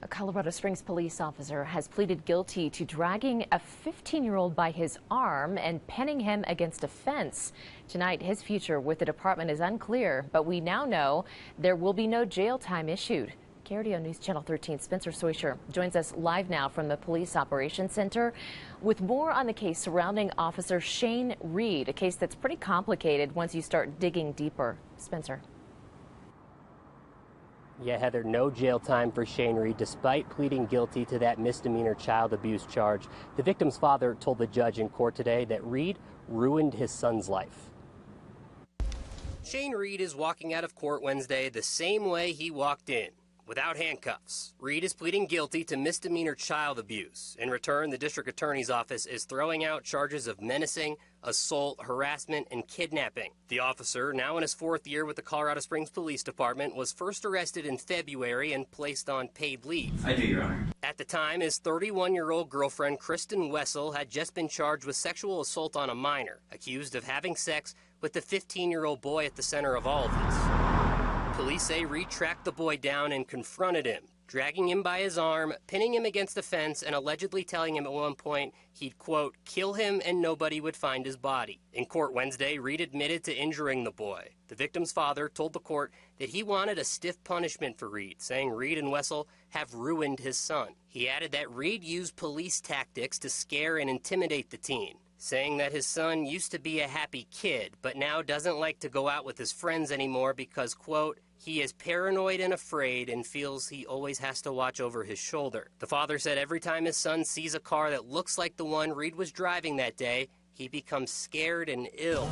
A Colorado Springs police officer has pleaded guilty to dragging a 15-year-old by his arm and pinning him against a fence. Tonight, his future with the department is unclear, but we now know there will be no jail time issued. KRDO News Channel 13's Spencer Soisher joins us live now from the Police Operations Center with more on the case surrounding Officer Shane Reed, a case that's pretty complicated once you start digging deeper. Spencer. Yeah, Heather, no jail time for Shane Reed despite pleading guilty to that misdemeanor child abuse charge. The victim's father told the judge in court today that Reed ruined his son's life. Shane Reed is walking out of court Wednesday the same way he walked in, without handcuffs. Reed is pleading guilty to misdemeanor child abuse. In return, the district attorney's office is throwing out charges of menacing, assault, harassment, and kidnapping. The officer, now in his fourth year with the Colorado Springs Police Department, was first arrested in February and placed on paid leave. I do, Your Honor. At the time, his 31-year-old girlfriend, Kristen Wessel, had just been charged with sexual assault on a minor, accused of having sex with the 15-year-old boy at the center of all of this. Police say Reed tracked the boy down and confronted him, dragging him by his arm, pinning him against the fence, and allegedly telling him at one point he'd, quote, kill him and nobody would find his body. In court Wednesday, Reed admitted to injuring the boy. The victim's father told the court that he wanted a stiff punishment for Reed, saying Reed and Wessel have ruined his son. He added that Reed used police tactics to scare and intimidate the teen, saying that his son used to be a happy kid, but now doesn't like to go out with his friends anymore because, quote, he is paranoid and afraid and feels he always has to watch over his shoulder. The father said every time his son sees a car that looks like the one Reed was driving that day, he becomes scared and ill.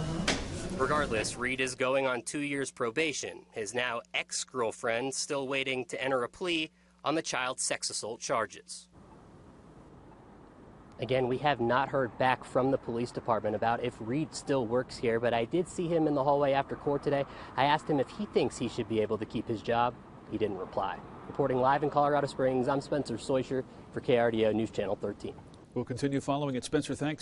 Regardless, Reed is going on 2 years probation. His now ex-girlfriend still waiting to enter a plea on the child sex assault charges. Again, we have not heard back from the police department about if Reed still works here, but I did see him in the hallway after court today. I asked him if he thinks he should be able to keep his job. He didn't reply. Reporting live in Colorado Springs, I'm Spencer Soisher for KRDO News Channel 13. We'll continue following it. Spencer, thanks.